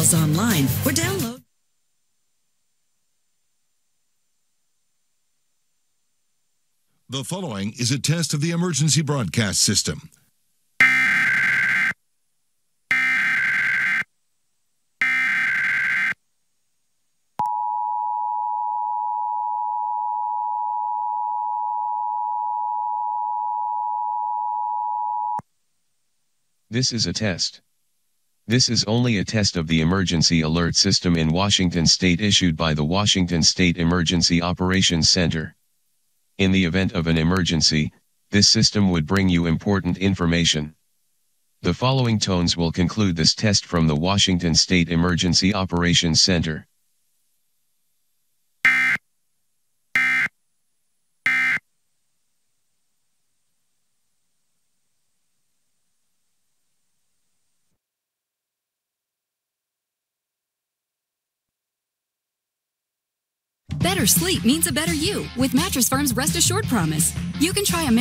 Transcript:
details online or download. The following is a test of the emergency broadcast system. This is a test. This is only a test of the emergency alert system in Washington State issued by the Washington State Emergency Operations Center. In the event of an emergency, this system would bring you important information. The following tones will conclude this test from the Washington State Emergency Operations Center. Better sleep means a better you with Mattress Firm's Rest Assured promise. You can try American